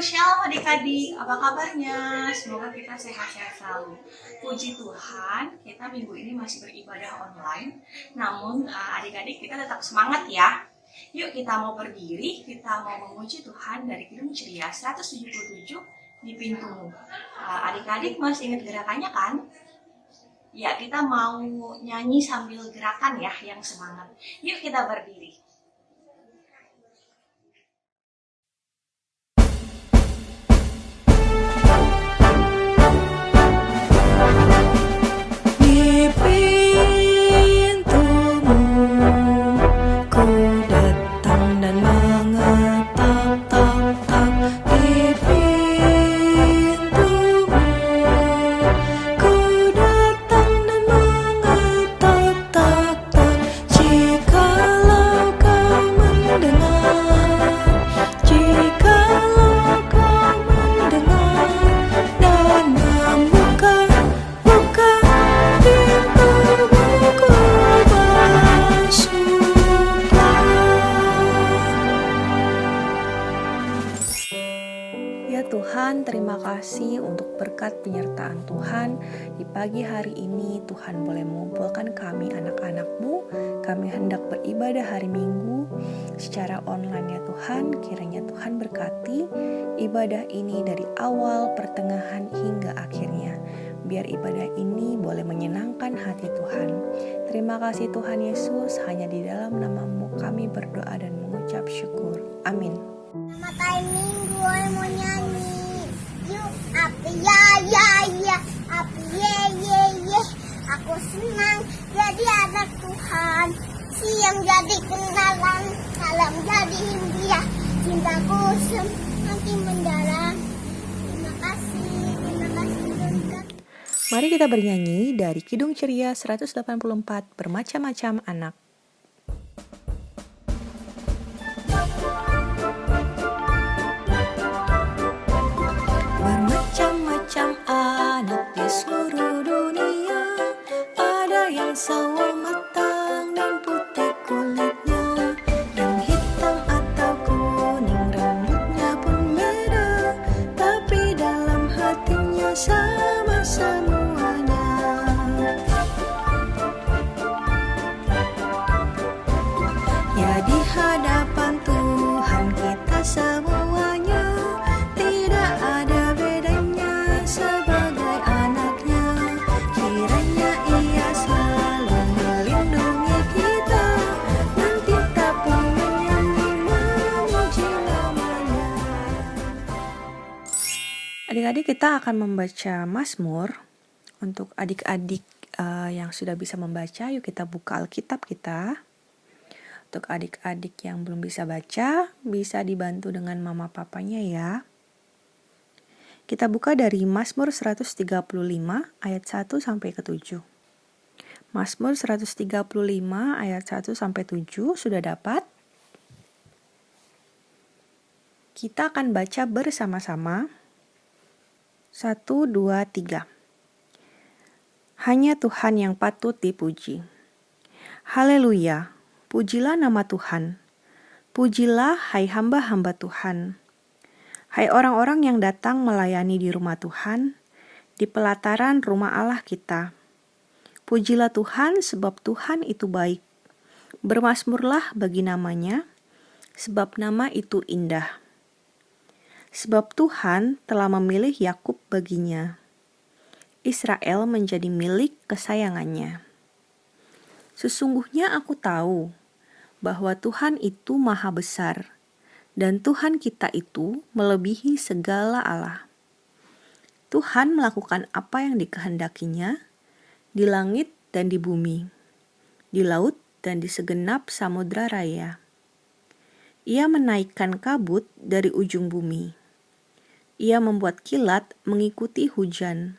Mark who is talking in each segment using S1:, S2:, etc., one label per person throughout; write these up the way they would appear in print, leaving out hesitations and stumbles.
S1: Shalom adik-adik, apa kabarnya? Semoga kita sehat-sehat selalu. Puji Tuhan, kita minggu ini masih beribadah online. Namun adik-adik kita tetap semangat ya. Yuk kita mau berdiri, kita mau memuji Tuhan dari Kidung Ceria 177 di pintumu. Adik-adik masih ingat gerakannya kan? Ya, kita mau nyanyi sambil gerakan ya, yang semangat. Yuk kita berdiri.
S2: Ya Tuhan, terima kasih untuk berkat penyertaan Tuhan. Di pagi hari ini Tuhan boleh mengumpulkan kami anak-anak-Mu. Kami hendak beribadah hari Minggu secara online ya Tuhan. Kiranya Tuhan berkati ibadah ini dari awal, pertengahan hingga akhirnya. Biar ibadah ini boleh menyenangkan hati Tuhan. Terima kasih Tuhan Yesus, hanya di dalam nama-Mu kami berdoa dan mengucap syukur. Amin.
S3: Selamat hari Minggu, mau nyanyi. Yuk, api ya, api ye. Aku senang jadi anak Tuhan. Siang jadi kenalan, malam jadi himpiah. Cintaku semakin mendalam. Terima kasih Tuhan.
S2: Mari kita bernyanyi dari Kidung Ceria 184 Bermacam-macam Anak. Bermacam-macam anak di seluruh dunia, ada yang sawo matang dan putih kulitnya, yang hitam atau kuning rambutnya pun beda, tapi dalam hatinya sama semuanya. Ya di hadapan Tuhan kita semuanya tidak ada bedanya sebagai anaknya. Kiranya Ia selalu melindungi kita dan kita pun menyanyi memuji namanya. Adik-adik, kita akan membaca Mazmur. Untuk adik-adik yang sudah bisa membaca, yuk kita buka Alkitab kita. Untuk adik-adik yang belum bisa baca, bisa dibantu dengan mama papanya ya. Kita buka dari Mazmur 135 ayat 1 sampai ke 7. Mazmur 135 ayat 1 sampai 7 sudah dapat? Kita akan baca bersama-sama. 1, 2, 3. Hanya Tuhan yang patut dipuji. Haleluya. Pujilah nama Tuhan. Pujilah hai hamba-hamba Tuhan. Hai orang-orang yang datang melayani di rumah Tuhan, di pelataran rumah Allah kita. Pujilah Tuhan sebab Tuhan itu baik. Bermazmurlah bagi namanya, sebab nama itu indah. Sebab Tuhan telah memilih Yakub baginya. Israel menjadi milik kesayangannya. Sesungguhnya aku tahu bahwa Tuhan itu maha besar, dan Tuhan kita itu melebihi segala Allah. Tuhan melakukan apa yang dikehendakinya, di langit dan di bumi, di laut dan di segenap samudra raya. Ia menaikkan kabut dari ujung bumi. Ia membuat kilat mengikuti hujan.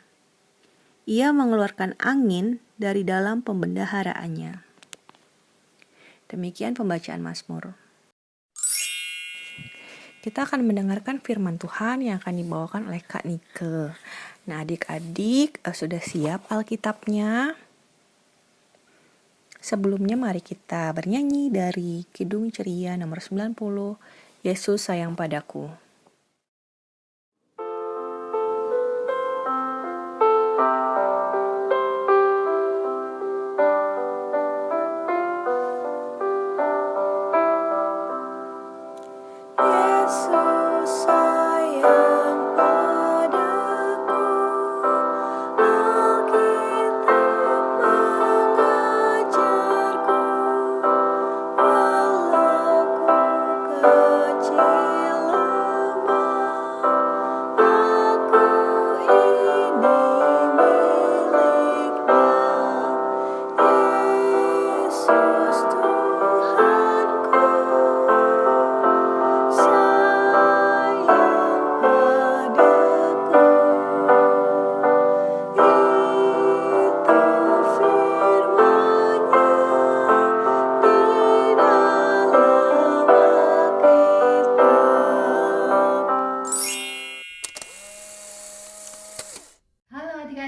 S2: Ia mengeluarkan angin dari dalam pembendaharaannya. Demikian pembacaan Mazmur. Kita akan mendengarkan firman Tuhan yang akan dibawakan oleh Kak Nike. Nah, adik-adik sudah siap Alkitabnya? Sebelumnya mari kita bernyanyi dari Kidung Ceria nomor 90, Yesus sayang padaku.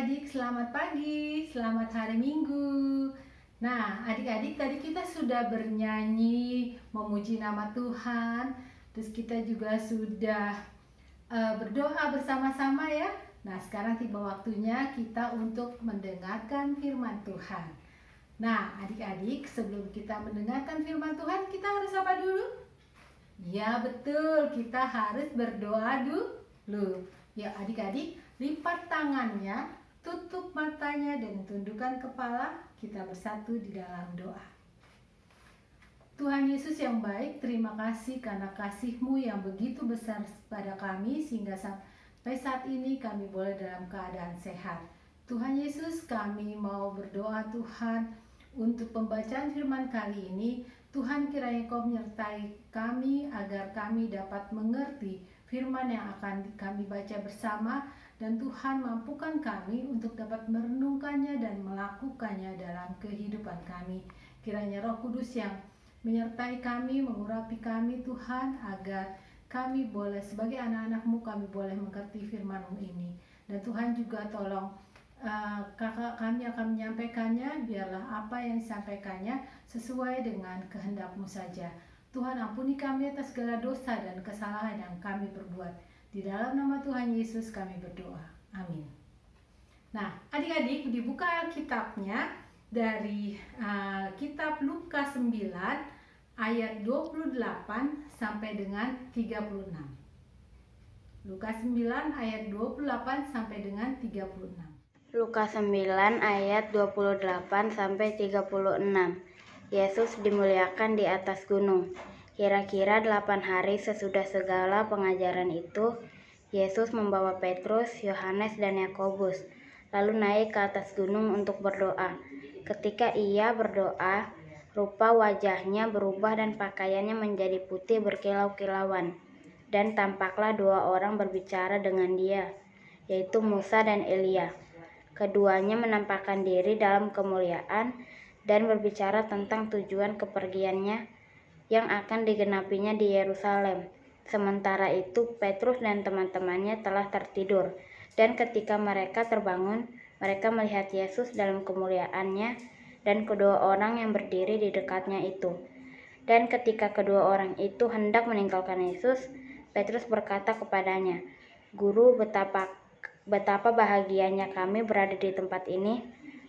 S4: adik-adik, selamat pagi, selamat hari Minggu. Nah, adik-adik tadi kita sudah bernyanyi memuji nama Tuhan, terus kita juga sudah berdoa bersama-sama ya. Nah, sekarang tiba waktunya kita untuk mendengarkan firman Tuhan. Nah, adik-adik, sebelum kita mendengarkan firman Tuhan, kita harus apa dulu? Ya, betul, kita harus berdoa dulu. Ya, adik-adik, lipat tangannya, tutup matanya, dan tundukkan kepala. Kita bersatu di dalam doa. Tuhan Yesus yang baik, terima kasih karena kasih-Mu yang begitu besar pada kami, sehingga sampai saat ini kami boleh dalam keadaan sehat. Tuhan Yesus, kami mau berdoa Tuhan untuk pembacaan firman kali ini. Tuhan, kiranya Kau menyertai kami agar kami dapat mengerti firman yang akan kami baca bersama, dan Tuhan mampukan kami untuk dapat merenungkannya dan melakukannya dalam kehidupan kami. Kiranya Roh Kudus yang menyertai kami, mengurapi kami Tuhan, agar kami boleh sebagai anak-anak-Mu, kami boleh mengerti firman-Mu ini. Dan Tuhan juga tolong kakak kami akan menyampaikannya, biarlah apa yang disampaikannya sesuai dengan kehendak-Mu saja. Tuhan, ampuni kami atas segala dosa dan kesalahan yang kami perbuat. Di dalam nama Tuhan Yesus kami berdoa. Amin. Nah, adik-adik, dibuka Alkitabnya dari kitab Lukas 9 ayat 28 sampai dengan 36. Lukas 9 ayat 28 sampai dengan 36.
S5: Lukas 9 ayat 28 sampai 36. Yesus dimuliakan di atas gunung. Kira-kira 8 hari sesudah segala pengajaran itu, Yesus membawa Petrus, Yohanes, dan Yakobus, lalu naik ke atas gunung untuk berdoa. Ketika ia berdoa, rupa wajahnya berubah dan pakaiannya menjadi putih berkilau-kilauan. Dan tampaklah 2 orang berbicara dengan dia, yaitu Musa dan Elia. Keduanya menampakkan diri dalam kemuliaan dan berbicara tentang tujuan kepergiannya yang akan digenapinya di Yerusalem. Sementara itu, Petrus dan teman-temannya telah tertidur, dan ketika mereka terbangun, mereka melihat Yesus dalam kemuliaannya dan kedua orang yang berdiri di dekatnya itu. Dan ketika kedua orang itu hendak meninggalkan Yesus, Petrus berkata kepadanya, "Guru, betapa bahagianya kami berada di tempat ini.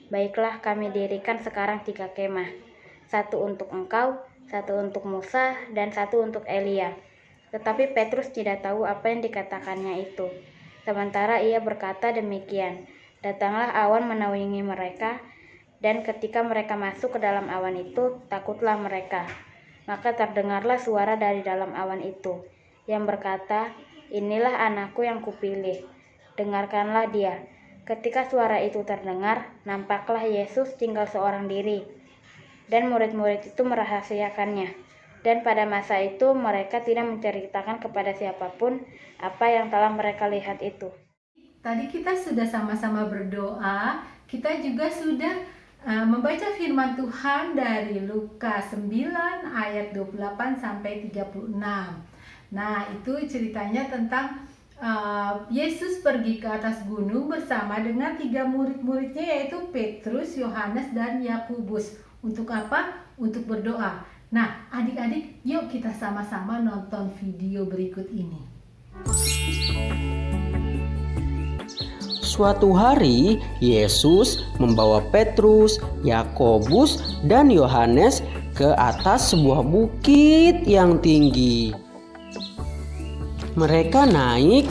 S5: Baiklah, kami dirikan sekarang 3 kemah, 1 untuk engkau, 1 untuk Musa, dan 1 untuk Elia." Tetapi Petrus tidak tahu apa yang dikatakannya itu. Sementara ia berkata demikian, datanglah awan menaungi mereka, dan ketika mereka masuk ke dalam awan itu, takutlah mereka. Maka terdengarlah suara dari dalam awan itu, yang berkata, "Inilah anakku yang kupilih, dengarkanlah dia." Ketika suara itu terdengar, nampaklah Yesus tinggal seorang diri, dan murid-murid itu merahasiakannya. Dan pada masa itu mereka tidak menceritakan kepada siapapun apa yang telah mereka lihat itu.
S4: Tadi kita sudah sama-sama berdoa, kita juga sudah membaca firman Tuhan dari Lukas 9 ayat 28 sampai 36. Nah, itu ceritanya tentang Yesus pergi ke atas gunung bersama dengan 3 murid-muridnya, yaitu Petrus, Yohanes, dan Yakobus. Untuk apa? Untuk berdoa. Nah, adik-adik, yuk kita sama-sama nonton video berikut ini.
S6: Suatu hari, Yesus membawa Petrus, Yakobus, dan Yohanes ke atas sebuah bukit yang tinggi. Mereka naik,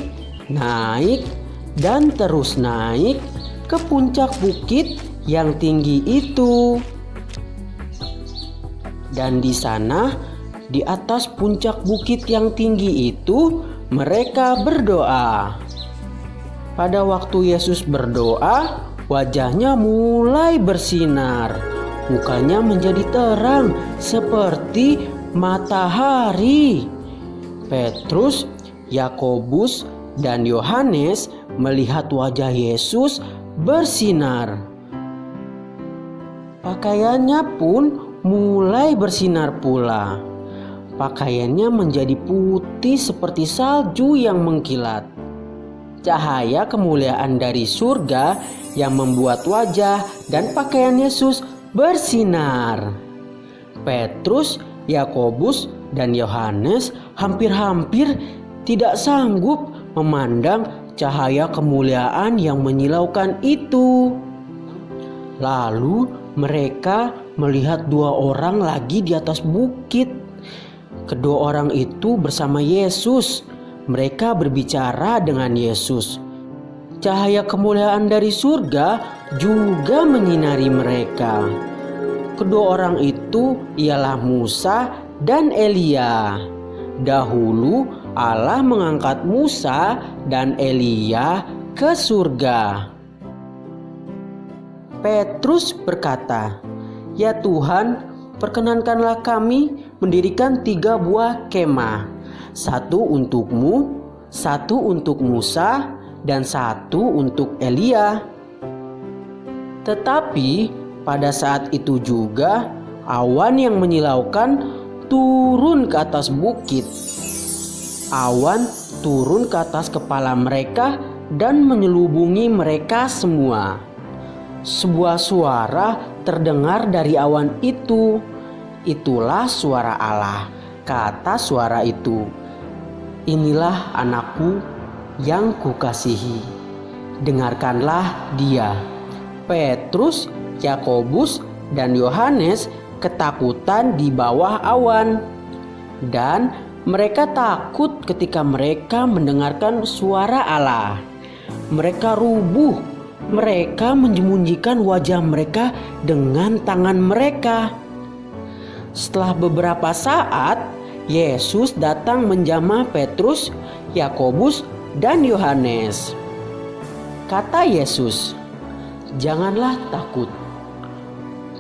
S6: dan terus naik ke puncak bukit yang tinggi itu. Dan di sana, di atas puncak bukit yang tinggi itu, mereka berdoa. Pada waktu Yesus berdoa, wajahnya mulai bersinar. Mukanya menjadi terang seperti matahari. Petrus, Yakobus, dan Yohanes melihat wajah Yesus bersinar. Pakaiannya pun mulai bersinar pula. Pakaiannya menjadi putih seperti salju yang mengkilat. cahaya kemuliaan dari surga yang membuat wajah dan pakaian Yesus bersinar. Petrus, Yakobus, dan Yohanes hampir-hampir tidak sanggup memandang cahaya kemuliaan yang menyilaukan itu. Lalu mereka melihat dua orang lagi di atas bukit. Kedua orang itu bersama Yesus. Mereka berbicara dengan Yesus. Cahaya kemuliaan dari surga juga menyinari mereka. Kedua orang itu ialah Musa dan Elia. Dahulu Allah mengangkat Musa dan Elia ke surga. Petrus berkata, "Ya Tuhan, perkenankanlah kami mendirikan 3 buah kemah. 1 untukmu, 1 untuk Musa, dan 1 untuk Elia." Tetapi pada saat itu juga awan yang menyilaukan turun ke atas bukit. Awan turun ke atas kepala mereka dan menyelubungi mereka semua. Sebuah suara terdengar dari awan itu. "Itulah suara Allah," kata suara itu. "Inilah anakku yang kukasihi. Dengarkanlah dia." Petrus, Yakobus, dan Yohanes ketakutan di bawah awan. Dan mereka takut ketika mereka mendengarkan suara Allah. Mereka rubuh. Mereka menyembunyikan wajah mereka dengan tangan mereka. Setelah beberapa saat, Yesus datang menjamah Petrus, Yakobus, dan Yohanes. Kata Yesus, "Janganlah takut."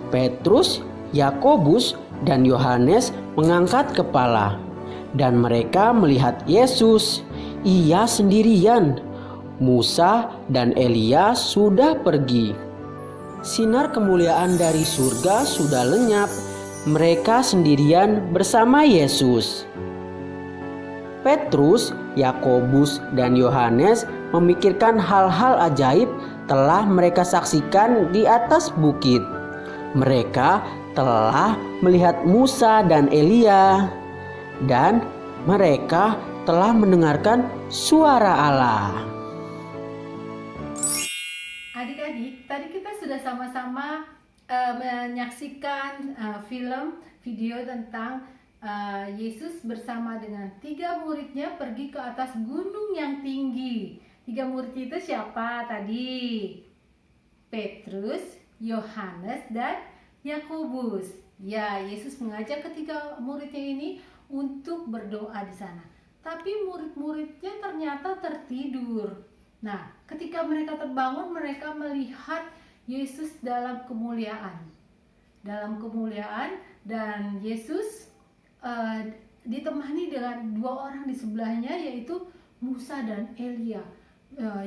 S6: Petrus, Yakobus, dan Yohanes mengangkat kepala, dan mereka melihat Yesus. Ia sendirian. Musa dan Elia sudah pergi. Sinar kemuliaan dari surga sudah lenyap. Mereka sendirian bersama Yesus. Petrus, Yakobus, dan Yohanes memikirkan hal-hal ajaib telah mereka saksikan di atas bukit. Mereka telah melihat Musa dan Elia, dan mereka telah mendengarkan suara Allah.
S4: Adik-adik, tadi kita sudah sama-sama menyaksikan video tentang Yesus bersama dengan 3 muridnya pergi ke atas gunung yang tinggi. 3 murid itu siapa tadi? Petrus, Yohanes, dan Yakobus. Ya, Yesus mengajak ketiga muridnya ini untuk berdoa di sana. Tapi murid-muridnya ternyata tertidur. Nah, ketika mereka terbangun, mereka melihat Yesus dalam kemuliaan. Dan Yesus ditemani dengan 2 orang di sebelahnya, yaitu Musa dan Elia.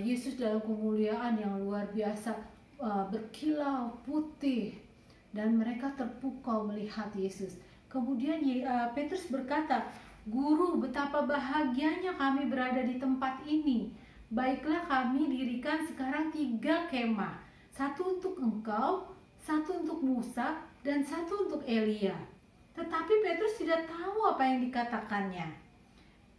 S4: Yesus dalam kemuliaan yang luar biasa, berkilau putih, dan mereka terpukau melihat Yesus. Kemudian Petrus berkata, "Guru, betapa bahagianya kami berada di tempat ini. Baiklah, kami dirikan sekarang 3 kemah. 1 untuk engkau, 1 untuk Musa, dan 1 untuk Elia." Tetapi Petrus tidak tahu apa yang dikatakannya.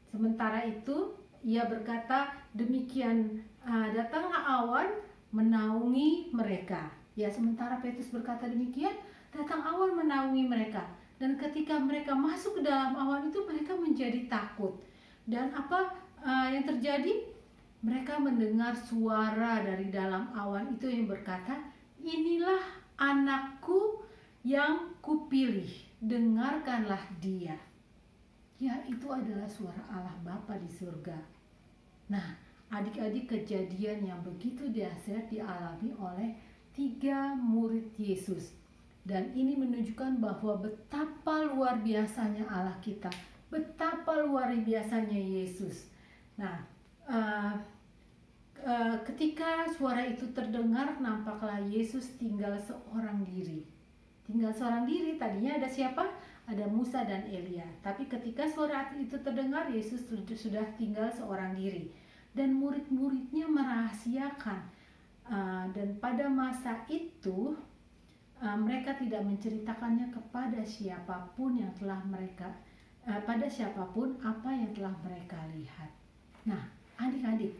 S4: Sementara itu, ia berkata demikian, datanglah awan menaungi mereka. Ya, sementara Petrus berkata demikian, datang awan menaungi mereka. Dan ketika mereka masuk ke dalam awan itu, mereka menjadi takut. Dan apa yang terjadi? Mereka mendengar suara dari dalam awan itu yang berkata, "Inilah anakku yang kupilih, dengarkanlah dia." Ya, itu adalah suara Allah Bapa di surga. Nah, adik-adik, kejadian yang begitu dahsyat dialami oleh 3 murid Yesus. Dan ini menunjukkan bahwa betapa luar biasanya Allah kita, betapa luar biasanya Yesus. Nah, ketika suara itu terdengar, nampaklah Yesus tinggal seorang diri. Tadinya ada siapa? Ada Musa dan Elia. Tapi ketika suara itu terdengar, Yesus sudah tinggal seorang diri. dan murid-muridnya merahasiakan. Dan pada masa itu mereka tidak menceritakannya kepada siapapun yang telah mereka pada siapapun apa yang telah mereka lihat. Nah, adik-adik,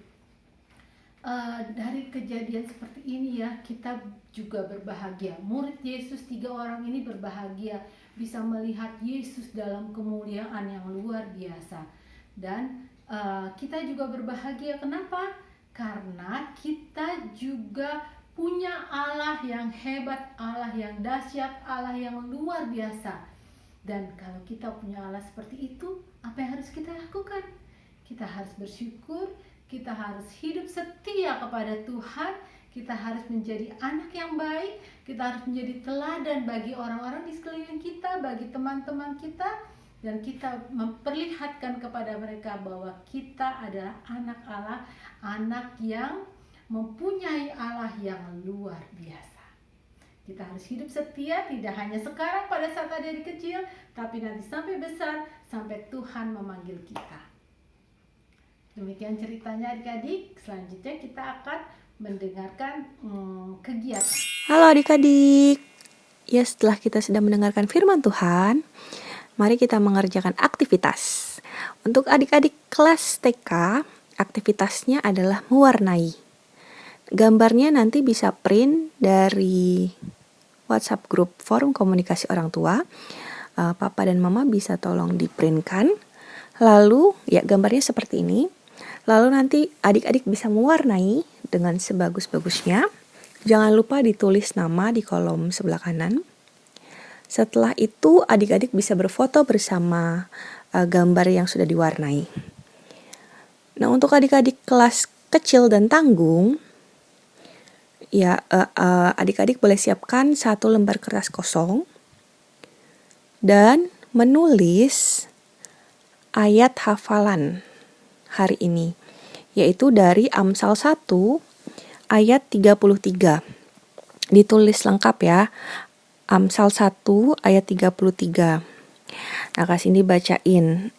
S4: dari kejadian seperti ini ya, kita juga berbahagia. Murid Yesus 3 orang ini berbahagia bisa melihat Yesus dalam kemuliaan yang luar biasa. Dan kita juga berbahagia. Kenapa? Karena kita juga punya Allah yang hebat, Allah yang dahsyat, Allah yang luar biasa. Dan kalau kita punya Allah seperti itu, apa yang harus kita lakukan? Kita harus bersyukur, kita harus hidup setia kepada Tuhan, kita harus menjadi anak yang baik, kita harus menjadi teladan bagi orang-orang di sekeliling kita, bagi teman-teman kita, dan kita memperlihatkan kepada mereka bahwa kita adalah anak Allah, anak yang mempunyai Allah yang luar biasa. Kita harus hidup setia, tidak hanya sekarang pada saat adik kecil, tapi nanti sampai besar, sampai Tuhan memanggil kita. Demikian ceritanya adik-adik. Selanjutnya kita akan mendengarkan kegiatan.
S2: Halo adik-adik. Ya, setelah kita sudah mendengarkan firman Tuhan, mari kita mengerjakan aktivitas. Untuk adik-adik kelas TK, aktivitasnya adalah mewarnai. Gambarnya nanti bisa print dari WhatsApp grup forum komunikasi orang tua. Papa dan Mama bisa tolong diprintkan. Lalu ya gambarnya seperti ini. Lalu nanti adik-adik bisa mewarnai dengan sebagus-bagusnya. Jangan lupa ditulis nama di kolom sebelah kanan. Setelah itu adik-adik bisa berfoto bersama gambar yang sudah diwarnai. Nah, untuk adik-adik kelas kecil dan tanggung, ya, adik-adik boleh siapkan 1 lembar kertas kosong dan menulis ayat hafalan hari ini, yaitu dari Amsal 1 ayat 33. Ditulis lengkap ya, Amsal 1 ayat 33. Nah, kasih ini bacain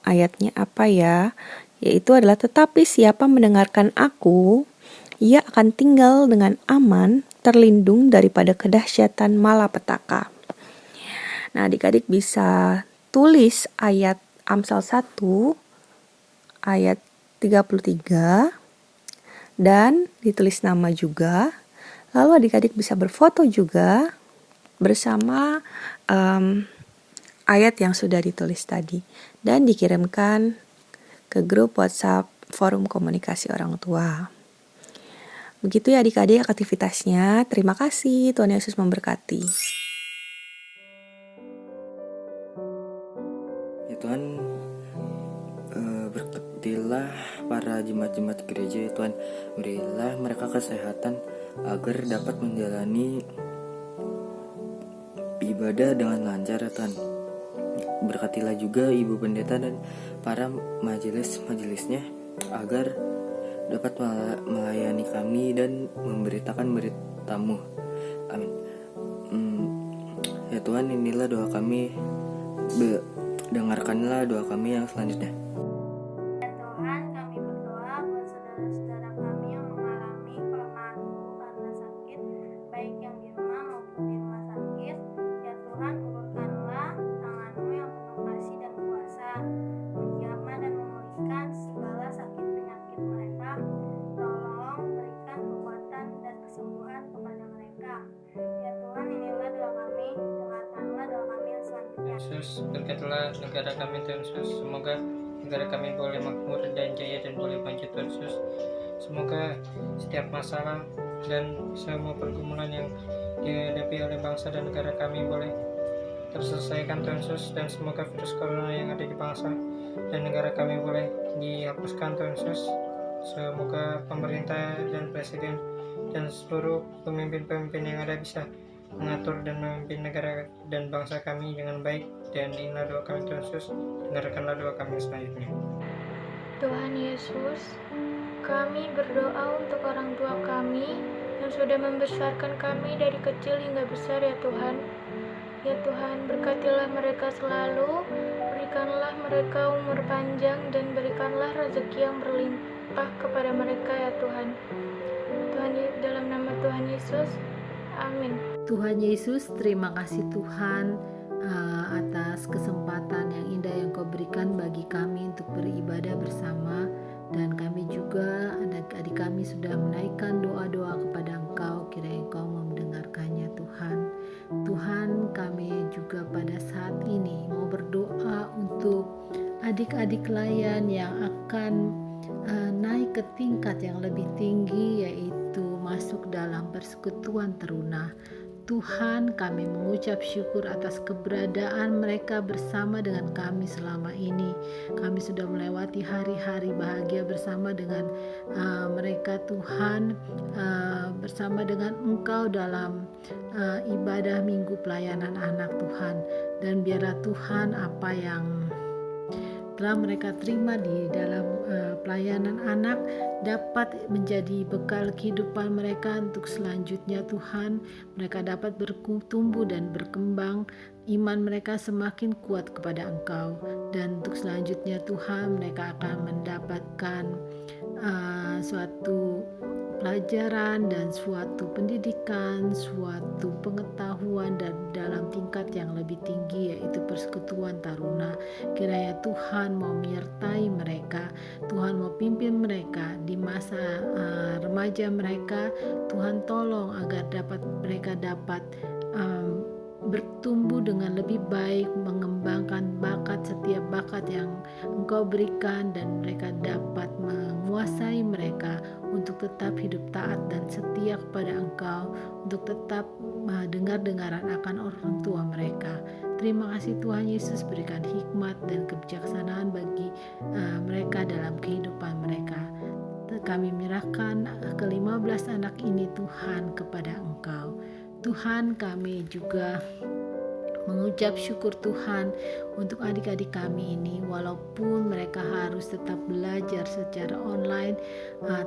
S2: ayatnya apa ya, yaitu adalah tetapi siapa mendengarkan aku, ia akan tinggal dengan aman, terlindung daripada kedahsyatan malapetaka. Nah, adik-adik bisa tulis ayat Amsal 1 ayat 33 dan ditulis nama juga. Lalu adik-adik bisa berfoto juga bersama ayat yang sudah ditulis tadi dan dikirimkan ke grup WhatsApp forum komunikasi orang tua. Begitu ya adik-adik aktivitasnya. Terima kasih, Tuhan Yesus memberkati.
S7: Ya Tuhan, berkatilah para jemaat-jemaat gereja ya Tuhan. Berilah mereka kesehatan agar dapat menjalani ibadah dengan lancar ya Tuhan. Berkatilah juga Ibu Pendeta dan para majelis-majelisnya agar dapat melayani kami dan memberitakan berita-Mu. Amin. Ya Tuhan, inilah doa kami. Dengarkanlah doa kami yang selanjutnya.
S5: Ya Tuhan, kami berdoa buat saudara-saudara kami yang mengalami kelemahan tubuh karena sakit, baik yang di rumah maupun di rumah sakit. Ya Tuhan, ulurkanlah tangan-Mu yang penuh kasih dan kuasa, menjamah dan memulihkan segala sakit penyakit mereka. Tolong berikan kekuatan dan kesembuhan kepada mereka. Ya Tuhan, inilah doa kami. Dengarkanlah doa kami yang selanjutnya.
S8: Yesus, berkatilah negara kami Tuhan Yesus. Semoga negara kami boleh makmur dan jaya dan boleh maju Tuhan Yesus. Semoga setiap masalah dan semua pergumulan yang dihadapi oleh bangsa dan negara kami boleh terselesaikan Tuhan Yesus. Dan semoga virus corona yang ada di bangsa dan negara kami boleh dihapuskan Tuhan Yesus. Semoga pemerintah dan presiden dan seluruh pemimpin-pemimpin yang ada bisa mengatur dan memimpin negara dan bangsa kami dengan baik. Dan inilah doa kami Tuhan Yesus, dengarkanlah doa kami selanjutnya.
S9: Tuhan Yesus, kami berdoa untuk orang tua kami yang sudah membesarkan kami dari kecil hingga besar ya Tuhan. Ya Tuhan, berkatilah mereka selalu, berikanlah mereka umur panjang dan berikanlah rezeki yang berlimpah. berlimpah kepada mereka ya Tuhan. Dalam nama Tuhan Yesus, amin.
S4: Tuhan Yesus, terima kasih Tuhan atas kesempatan yang indah yang Kau berikan bagi kami untuk beribadah bersama, dan kami juga adik-adik kami sudah menaikkan doa-doa kepada Engkau, kiranya Engkau mau mendengarkannya Tuhan. Tuhan, kami juga pada saat ini mau berdoa untuk adik-adik layan yang akan naik ke tingkat yang lebih tinggi, yaitu masuk dalam persekutuan teruna. Tuhan, kami mengucap syukur atas keberadaan mereka bersama dengan kami selama ini. Kami sudah melewati hari-hari bahagia bersama dengan mereka Tuhan, bersama dengan Engkau dalam ibadah minggu pelayanan anak Tuhan. Dan biarlah Tuhan, apa yang telah mereka terima di dalam pelayanan anak dapat menjadi bekal kehidupan mereka untuk selanjutnya Tuhan. Mereka dapat bertumbuh dan berkembang, iman mereka semakin kuat kepada Engkau, dan untuk selanjutnya Tuhan mereka akan mendapatkan suatu pelajaran dan suatu pendidikan, suatu pengetahuan dan dalam tingkat yang lebih tinggi, yaitu persekutuan taruna. Kiranya Tuhan mau menyertai mereka, Tuhan mau pimpin mereka di masa remaja mereka. Tuhan tolong agar mereka dapat bertumbuh dengan lebih baik, mengembangkan setiap bakat yang Engkau berikan, dan mereka dapat menguasai mereka untuk tetap hidup taat dan setia kepada Engkau, untuk tetap dengar-dengaran akan orang tua mereka. Terima kasih Tuhan Yesus, berikan hikmat dan kebijaksanaan bagi mereka dalam kehidupan mereka. Kami menyerahkan ke-15 anak ini Tuhan kepada Engkau. Tuhan, kami juga mengucap syukur Tuhan untuk adik-adik kami ini, walaupun mereka harus tetap belajar secara online,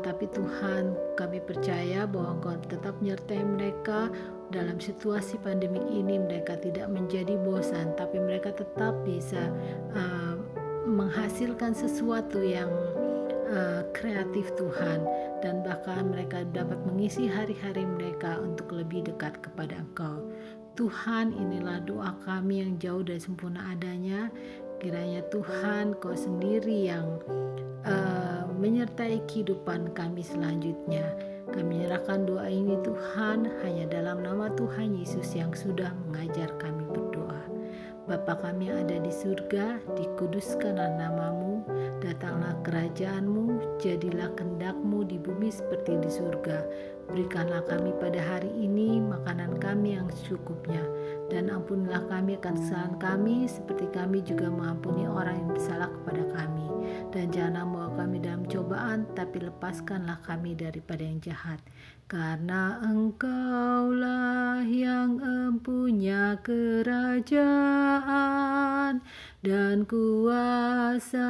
S4: tapi Tuhan, kami percaya bahwa Engkau tetap menyertai mereka dalam situasi pandemik ini. Mereka tidak menjadi bosan, tapi mereka tetap bisa menghasilkan sesuatu yang kreatif Tuhan, dan bahkan mereka dapat mengisi hari-hari mereka untuk lebih dekat kepada Engkau. Tuhan, inilah doa kami yang jauh dari sempurna adanya. Kiranya Tuhan, Kau sendiri yang menyertai kehidupan kami selanjutnya. Kami menyerahkan doa ini Tuhan hanya dalam nama Tuhan Yesus yang sudah mengajar kami berdoa. Bapa kami yang ada di surga, dikuduskanlah nama-Mu, datanglah kerajaan-Mu, jadilah kehendak-Mu di bumi seperti di surga. Berikanlah kami pada hari ini makanan kami yang secukupnya, dan ampunilah kami akan kesalahan kami, seperti kami juga mengampuni orang yang bersalah kepada kami. Dan janganlah membawa kami dalam cobaan, tapi lepaskanlah kami daripada yang jahat. Karena Engkaulah yang empunya kerajaan dan kuasa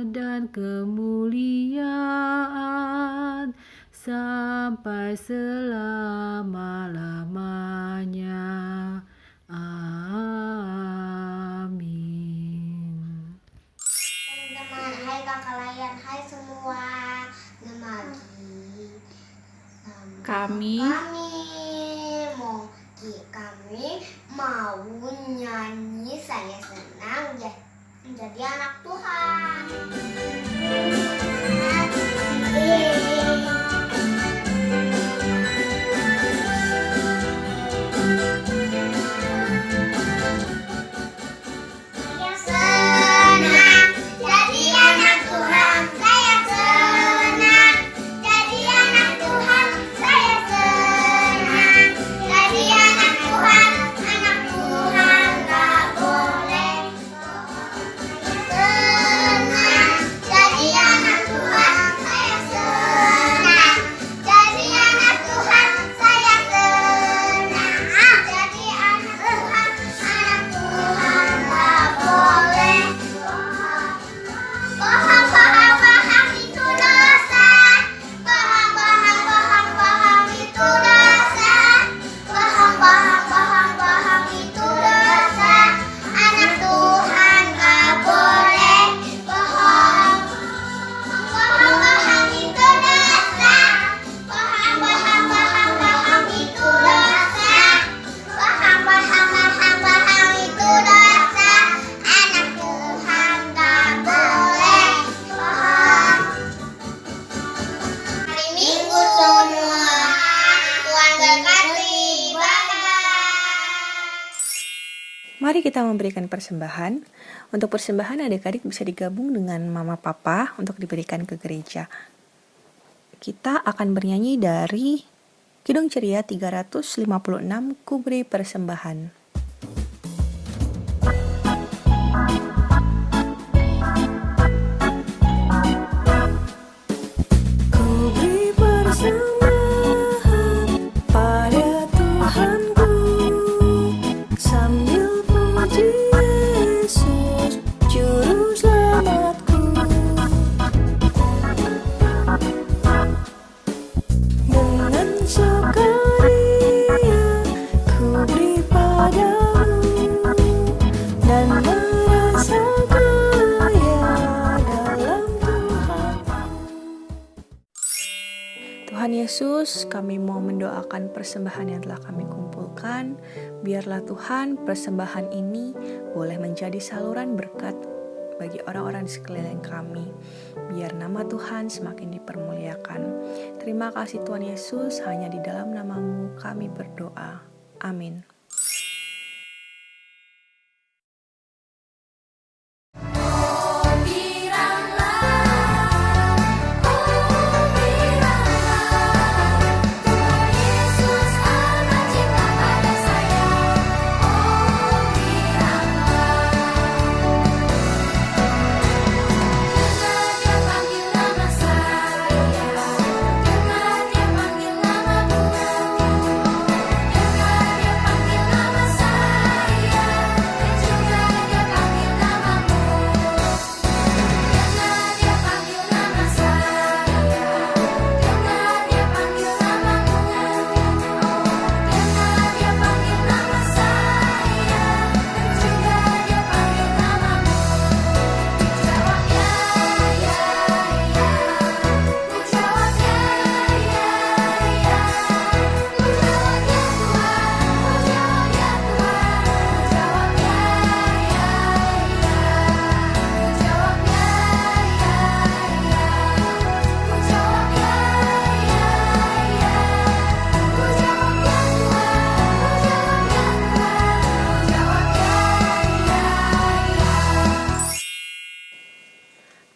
S4: dan kemuliaan sampai selama-lamanya. Amin.
S3: Teman-teman, hai kakak layan, hai semua. Kami mau nyanyi Saya Senang Menjadi Anak Tuhan.
S2: Mari kita memberikan persembahan. Untuk persembahan adik-adik bisa digabung dengan mama papa untuk diberikan ke gereja. Kita akan bernyanyi dari Kidung Ceria 356, Ku Beri Persembahan. Tuhan Yesus, kami mau mendoakan persembahan yang telah kami kumpulkan. Biarlah Tuhan, persembahan ini boleh menjadi saluran berkat bagi orang-orang di sekeliling kami. Biar nama Tuhan semakin dipermuliakan. Terima kasih Tuhan Yesus, hanya di dalam nama-Mu kami berdoa. Amin.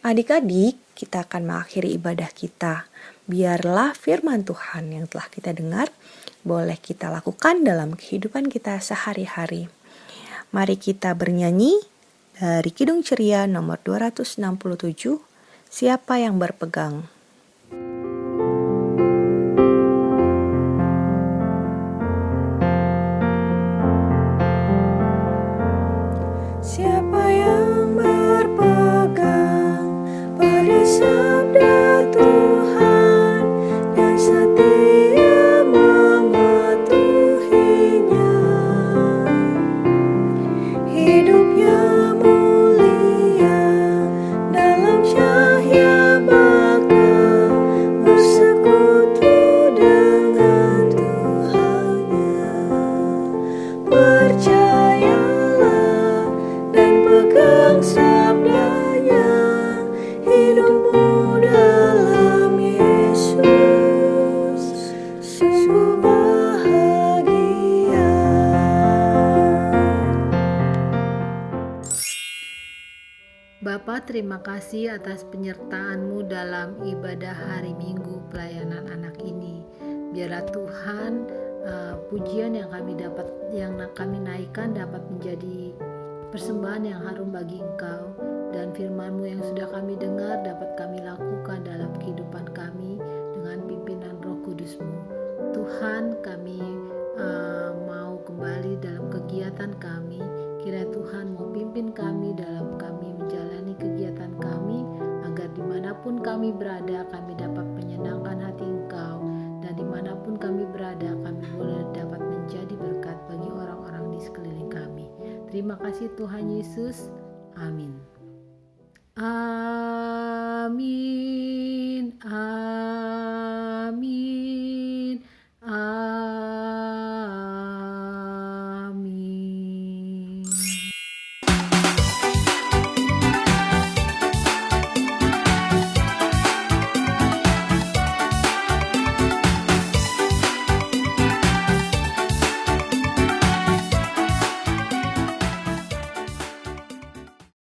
S2: Adik-adik, kita akan mengakhiri ibadah kita. Biarlah firman Tuhan yang telah kita dengar boleh kita lakukan dalam kehidupan kita sehari-hari. Mari kita bernyanyi dari Kidung Ceria nomor 267, Siapa yang Berpegang. Siapa yang berpegang pada sabda Tuhan dan setia mematuhinya, hidupnya mulia dalam cahaya baka, bersekutu dengan Tuhannya. Percayalah dan pegang sabdanya, hidupmu dalam Yesus sungguh bahagia.
S4: Bapa, terima kasih atas penyertaan-Mu dalam ibadah hari Minggu pelayanan anak ini. Biarlah Tuhan, pujian yang kami naikkan dapat menjadi persembahan yang harum bagi Engkau, dan firman-Mu yang sudah kami dengar dapat kami lakukan dalam kehidupan kami dengan pimpinan Roh Kudus-Mu. Tuhan, kami mau kembali dalam kegiatan kami. Kiranya Tuhan mau pimpin kami dalam kami menjalani kegiatan kami, agar dimanapun kami berada kami dapat menyenangkan hati Engkau, dan dimanapun kami berada kami boleh dapat menjadi berkat bagi orang-orang di sekeliling kami. Terima kasih Tuhan Yesus. Amin.